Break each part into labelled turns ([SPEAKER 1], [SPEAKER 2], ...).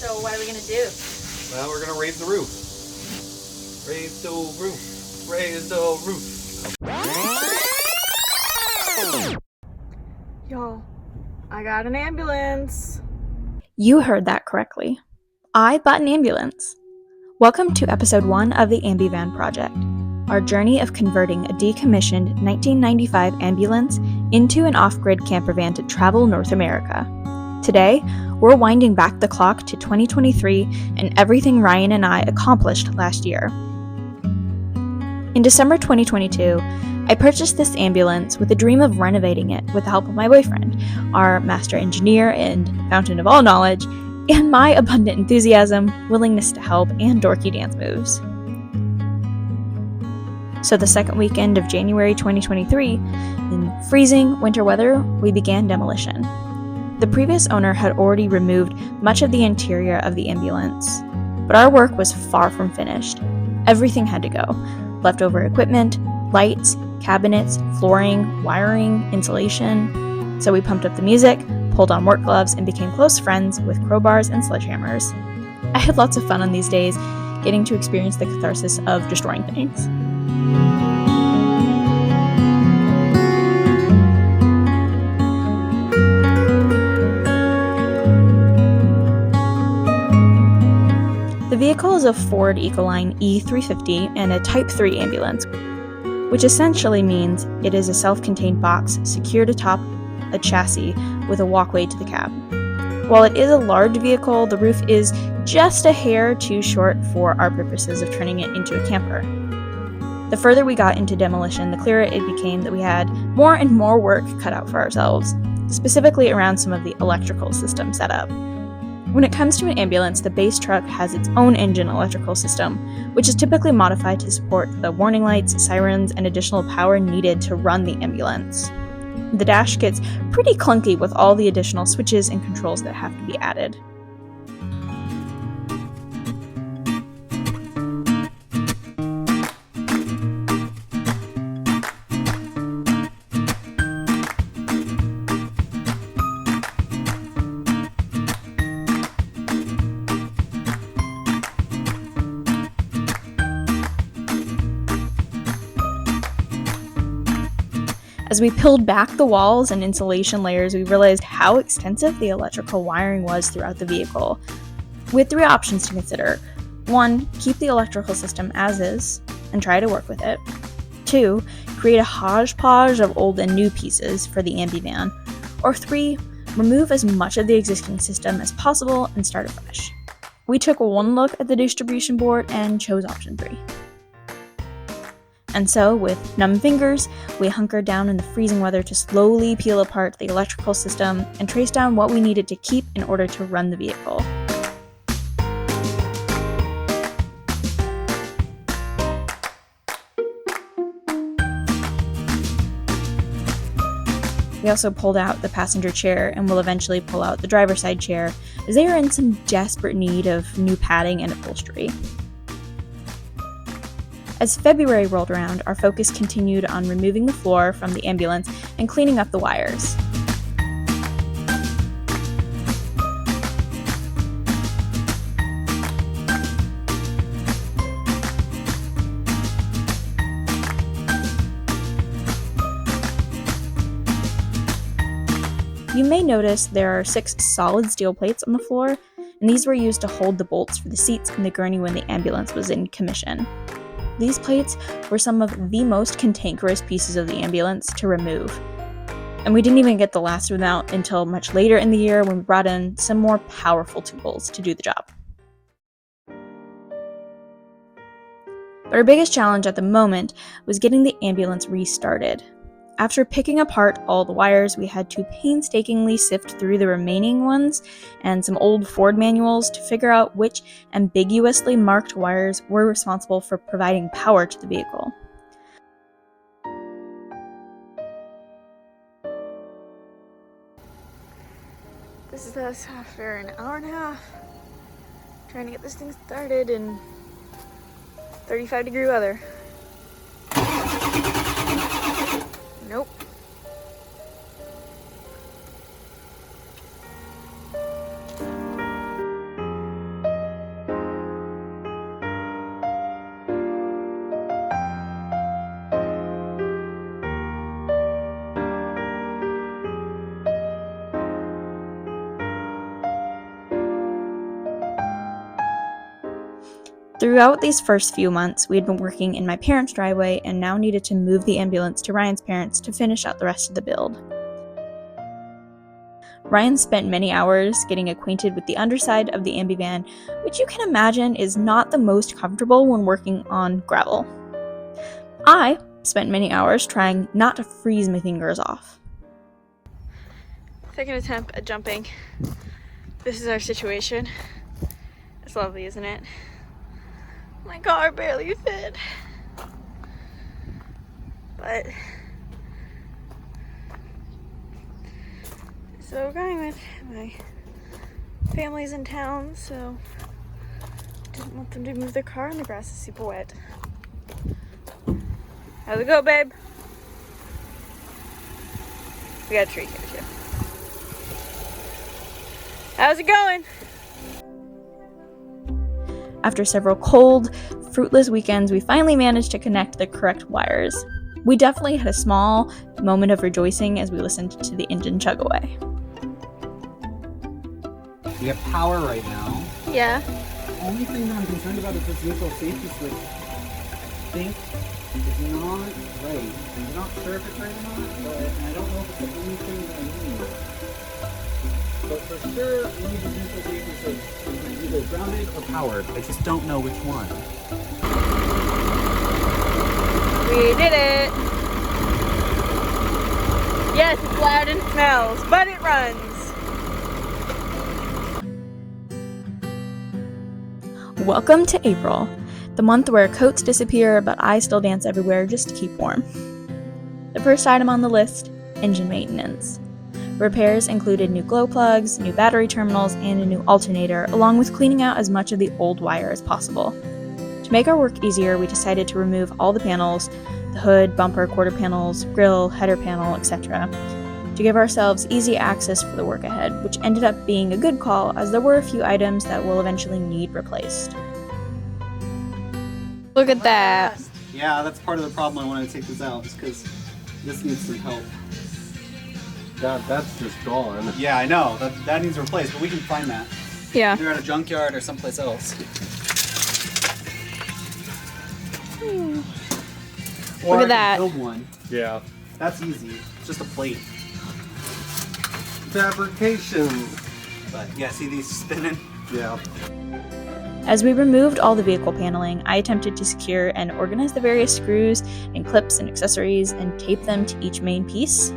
[SPEAKER 1] So what are we going to do?
[SPEAKER 2] Well, we're going to raise the roof. Raise the roof. Raise the roof.
[SPEAKER 1] Y'all, I got an ambulance.
[SPEAKER 3] You heard that correctly. I bought an ambulance. Welcome to episode 1 of the Ambivan Project, our journey of converting a decommissioned 1995 ambulance into an off-grid camper van to travel North America. Today, we're winding back the clock to 2023 and everything Ryan and I accomplished last year. In December 2022, I purchased this ambulance with the dream of renovating it with the help of my boyfriend, our master engineer and fountain of all knowledge, and my abundant enthusiasm, willingness to help, and dorky dance moves. So the second weekend of January 2023, in freezing winter weather, we began demolition. The previous owner had already removed much of the interior of the ambulance, but our work was far from finished. Everything had to go. Leftover equipment, lights, cabinets, flooring, wiring, insulation. So we pumped up the music, pulled on work gloves, and became close friends with crowbars and sledgehammers. I had lots of fun on these days, getting to experience the catharsis of destroying things. The vehicle is a Ford Ecoline E350 and a Type 3 ambulance, which essentially means it is a self-contained box secured atop a chassis with a walkway to the cab. While it is a large vehicle, the roof is just a hair too short for our purposes of turning it into a camper. The further we got into demolition, the clearer it became that we had more and more work cut out for ourselves, specifically around some of the electrical system setup. When it comes to an ambulance, the base truck has its own engine electrical system, which is typically modified to support the warning lights, sirens, and additional power needed to run the ambulance. The dash gets pretty clunky with all the additional switches and controls that have to be added. As we peeled back the walls and insulation layers, we realized how extensive the electrical wiring was throughout the vehicle. We had 3 options to consider. 1, keep the electrical system as is and try to work with it. 2, create a hodgepodge of old and new pieces for the Ambivan. Or 3, remove as much of the existing system as possible and start afresh. We took one look at the distribution board and chose option 3. And so, with numb fingers, we hunkered down in the freezing weather to slowly peel apart the electrical system and trace down what we needed to keep in order to run the vehicle. We also pulled out the passenger chair and will eventually pull out the driver's side chair, as they are in some desperate need of new padding and upholstery. As February rolled around, our focus continued on removing the floor from the ambulance and cleaning up the wires. You may notice there are 6 solid steel plates on the floor, and these were used to hold the bolts for the seats and the gurney when the ambulance was in commission. These plates were some of the most cantankerous pieces of the ambulance to remove. And we didn't even get the last of them out until much later in the year when we brought in some more powerful tools to do the job. But our biggest challenge at the moment was getting the ambulance restarted. After picking apart all the wires, we had to painstakingly sift through the remaining ones and some old Ford manuals to figure out which ambiguously marked wires were responsible for providing power to the vehicle.
[SPEAKER 1] This is us after an hour and a half trying to get this thing started in 35-degree weather. Nope.
[SPEAKER 3] Throughout these first few months, we had been working in my parents' driveway and now needed to move the ambulance to Ryan's parents to finish out the rest of the build. Ryan spent many hours getting acquainted with the underside of the Ambivan, which you can imagine is not the most comfortable when working on gravel. I spent many hours trying not to freeze my fingers off.
[SPEAKER 1] Second attempt at jumping. This is our situation. It's lovely, isn't it? My car barely fit. But so we're going with my family's in town, so didn't want them to move their car and the grass is super wet. How's it go, babe? We got a tree here too. How's it going?
[SPEAKER 3] After several cold, fruitless weekends, we finally managed to connect the correct wires. We definitely had a small moment of rejoicing as we listened to the engine chug away.
[SPEAKER 2] We have power right now.
[SPEAKER 1] Yeah.
[SPEAKER 2] The only thing that I'm concerned about is this neutral safety switch. I think it's not right. I'm not sure if it's right or not, but I don't know if it's the only thing that I need. But for sure, we need the neutral safety switch. It's either grounded or powered. I just don't know which one.
[SPEAKER 1] We did it! Yes, it's loud and smells, but it runs!
[SPEAKER 3] Welcome to April, the month where coats disappear but I still dance everywhere just to keep warm. The first item on the list, engine maintenance. Repairs included new glow plugs, new battery terminals, and a new alternator, along with cleaning out as much of the old wire as possible. To make our work easier, we decided to remove all the panels, the hood, bumper, quarter panels, grille, header panel, etc., to give ourselves easy access for the work ahead, which ended up being a good call as there were a few items that will eventually need replaced.
[SPEAKER 1] Look at that!
[SPEAKER 2] Yeah, that's part of the problem I wanted to take this out, is because this needs some help.
[SPEAKER 4] That's just gone.
[SPEAKER 2] Yeah, I know. That needs replaced, but we can find that.
[SPEAKER 1] Yeah.
[SPEAKER 2] Either at a junkyard or someplace else. Or
[SPEAKER 1] Look at
[SPEAKER 2] I
[SPEAKER 1] that.
[SPEAKER 2] can build one.
[SPEAKER 4] Yeah.
[SPEAKER 2] That's easy. It's just a plate.
[SPEAKER 4] Fabrication.
[SPEAKER 2] But yeah, see these spinning?
[SPEAKER 4] Yeah.
[SPEAKER 3] As we removed all the vehicle paneling, I attempted to secure and organize the various screws and clips and accessories and tape them to each main piece.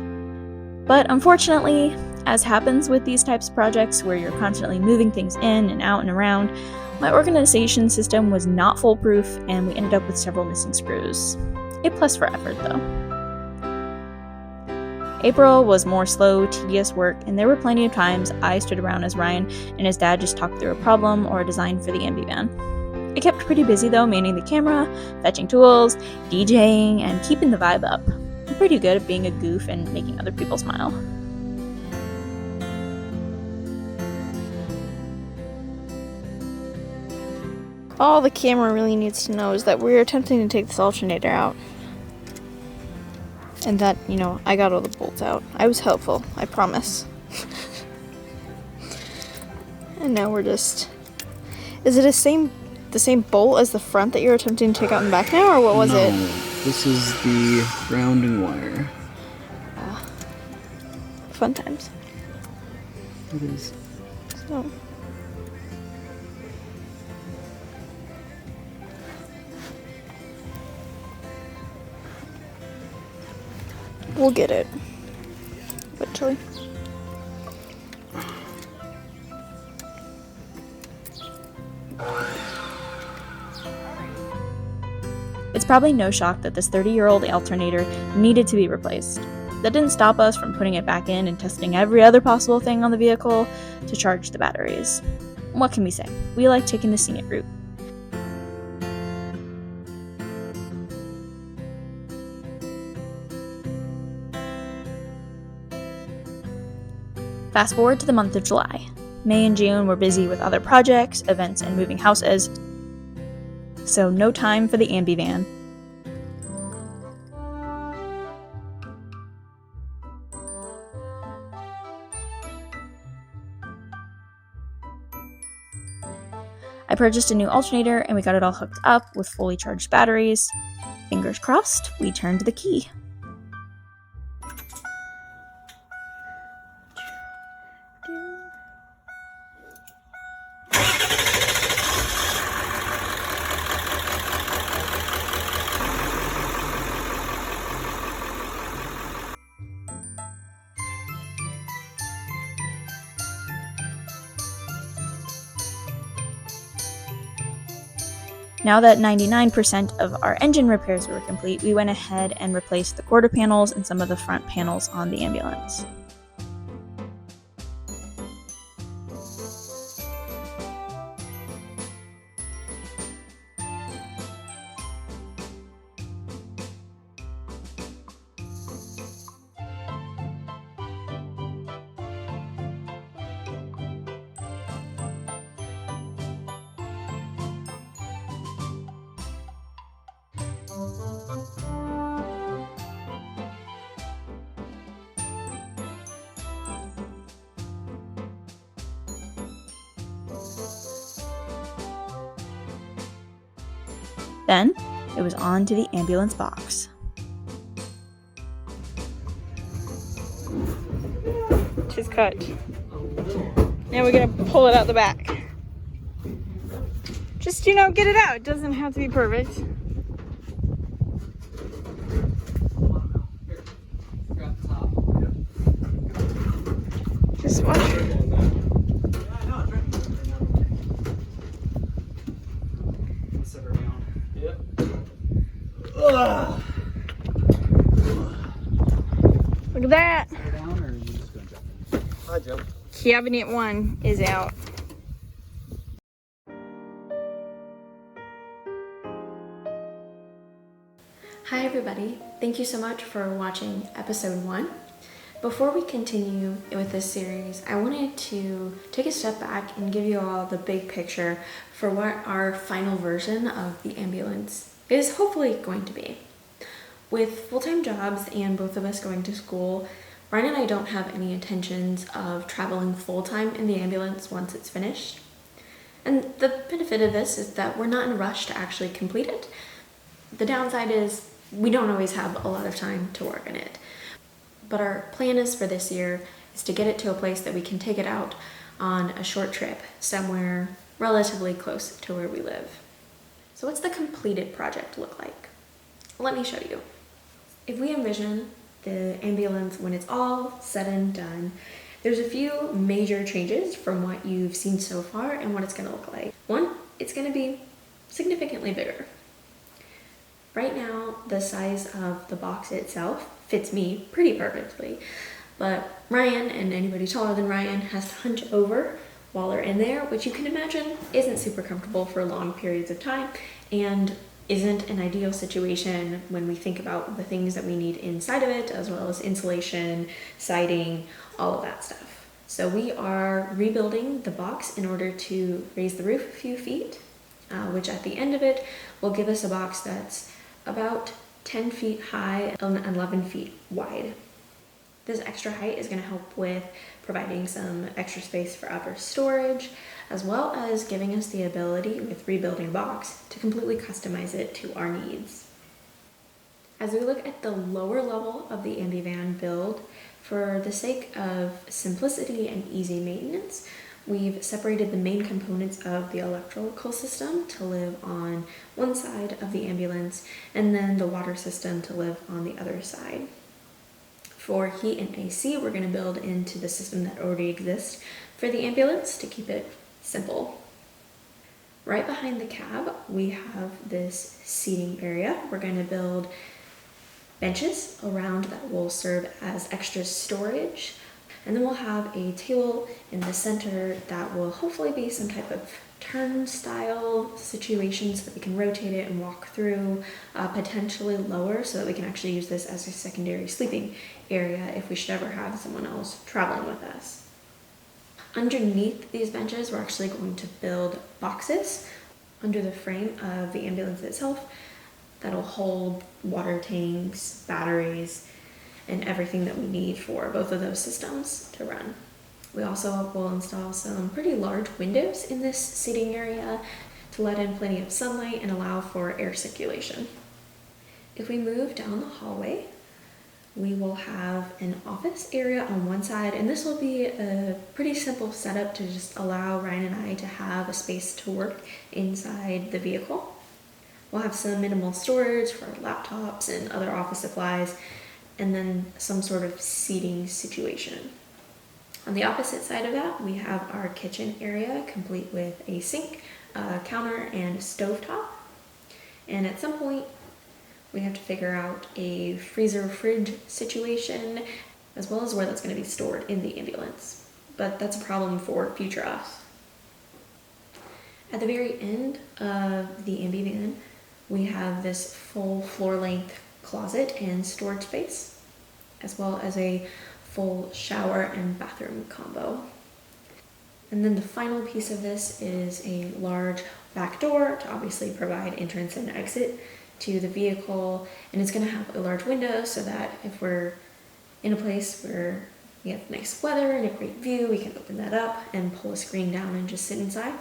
[SPEAKER 3] But unfortunately, as happens with these types of projects where you're constantly moving things in and out and around, my organization system was not foolproof and we ended up with several missing screws. A plus for effort though. April was more slow, tedious work, and there were plenty of times I stood around as Ryan and his dad just talked through a problem or a design for the Ambivan. I kept pretty busy though, manning the camera, fetching tools, DJing, and keeping the vibe up. I'm pretty good at being a goof and making other people smile.
[SPEAKER 1] All the camera really needs to know is that we're attempting to take this alternator out. And that, I got all the bolts out. I was helpful, I promise. And now we're just... Is it the same bolt as the front that you're attempting to take out in the back now, or what was it?
[SPEAKER 2] This is the grounding wire.
[SPEAKER 1] Fun times.
[SPEAKER 2] It is.
[SPEAKER 1] So... We'll get it. Eventually.
[SPEAKER 3] It's probably no shock that this 30-year-old alternator needed to be replaced. That didn't stop us from putting it back in and testing every other possible thing on the vehicle to charge the batteries. What can we say? We like taking the scenic route. Fast forward to the month of July. May and June were busy with other projects, events, and moving houses, so no time for the Ambivan. I purchased a new alternator and we got it all hooked up with fully charged batteries. Fingers crossed, we turned the key. Now that 99% of our engine repairs were complete, we went ahead and replaced the quarter panels and some of the front panels on the ambulance. Then, it was on to the ambulance box.
[SPEAKER 1] She's cut. Now we're gonna pull it out the back. Just, get it out. It doesn't have to be perfect. Just watch it. Look at that.
[SPEAKER 2] Hi, Joe.
[SPEAKER 1] Cabinet 1 is out.
[SPEAKER 4] Hi everybody, thank you so much for watching episode 1. Before we continue with this series, I wanted to take a step back and give you all the big picture for what our final version of the ambulance is hopefully going to be. With full-time jobs and both of us going to school, Ryan and I don't have any intentions of traveling full-time in the ambulance once it's finished. And the benefit of this is that we're not in a rush to actually complete it. The downside is we don't always have a lot of time to work on it. But our plan is for this year is to get it to a place that we can take it out on a short trip somewhere relatively close to where we live. So what's the completed project look like? Let me show you. If we envision the ambulance when it's all said and done, there's a few major changes from what you've seen so far and what it's going to look like. One, it's going to be significantly bigger. Right now, the size of the box itself fits me pretty perfectly, but Ryan and anybody taller than Ryan has to hunch over while they're in there, which you can imagine isn't super comfortable for long periods of time and isn't an ideal situation when we think about the things that we need inside of it, as well as insulation, siding, all of that stuff. So we are rebuilding the box in order to raise the roof a few feet, which at the end of it will give us a box that's about 10 feet high and 11 feet wide. This extra height is going to help with providing some extra space for upper storage, as well as giving us the ability with rebuilding a box to completely customize it to our needs. As we look at the lower level of the Ambivan build, for the sake of simplicity and easy maintenance, we've separated the main components of the electrical system to live on one side of the ambulance and then the water system to live on the other side. For heat and AC, we're going to build into the system that already exists for the ambulance to keep it simple. Right behind the cab, we have this seating area. We're going to build benches around that will serve as extra storage. And then we'll have a table in the center that will hopefully be some type of turnstile situation so that we can rotate it and walk through, potentially lower so that we can actually use this as a secondary sleeping area if we should ever have someone else traveling with us. Underneath these benches, we're actually going to build boxes under the frame of the ambulance itself that'll hold water tanks, batteries, and everything that we need for both of those systems to run. We also will install some pretty large windows in this seating area to let in plenty of sunlight and allow for air circulation. If we move down the hallway, we will have an office area on one side, and this will be a pretty simple setup to just allow Ryan and I to have a space to work inside the vehicle. We'll have some minimal storage for laptops and other office supplies, and then some sort of seating situation. On the opposite side of that, we have our kitchen area complete with a sink, a counter, and a stovetop. And at some point, we have to figure out a freezer fridge situation, as well as where that's going to be stored in the ambulance. But that's a problem for future us. At the very end of the Ambivan, we have this full floor-length closet and storage space, as well as a full shower and bathroom combo. And then the final piece of this is a large back door to obviously provide entrance and exit to the vehicle, and it's going to have a large window so that if we're in a place where we have nice weather and a great view, we can open that up and pull a screen down and just sit inside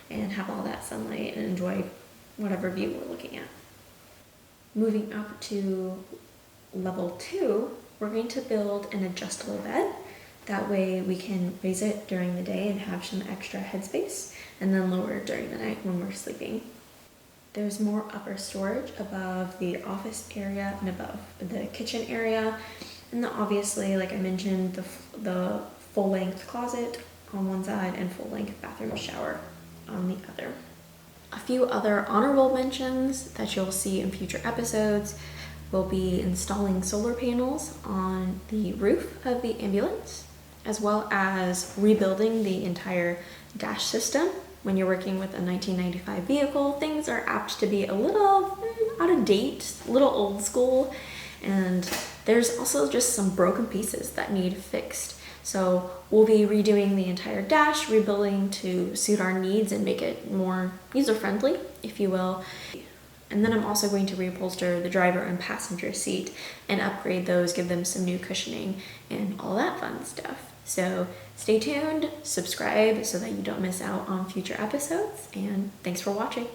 [SPEAKER 4] and have all that sunlight and enjoy whatever view we're looking at. Moving up to level 2, we're going to build an adjustable bed. That way we can raise it during the day and have some extra headspace, and then lower it during the night when we're sleeping. There's more upper storage above the office area and above the kitchen area. And then obviously, like I mentioned, the full-length closet on one side and full-length bathroom shower on the other. A few other honorable mentions that you'll see in future episodes will be installing solar panels on the roof of the ambulance, as well as rebuilding the entire dash system. When you're working with a 1995 vehicle, things are apt to be a little out of date, a little old school, and there's also just some broken pieces that need fixed. So we'll be redoing the entire dash, rebuilding to suit our needs and make it more user-friendly, if you will. And then I'm also going to reupholster the driver and passenger seat and upgrade those, give them some new cushioning and all that fun stuff. So stay tuned, subscribe so that you don't miss out on future episodes, and thanks for watching.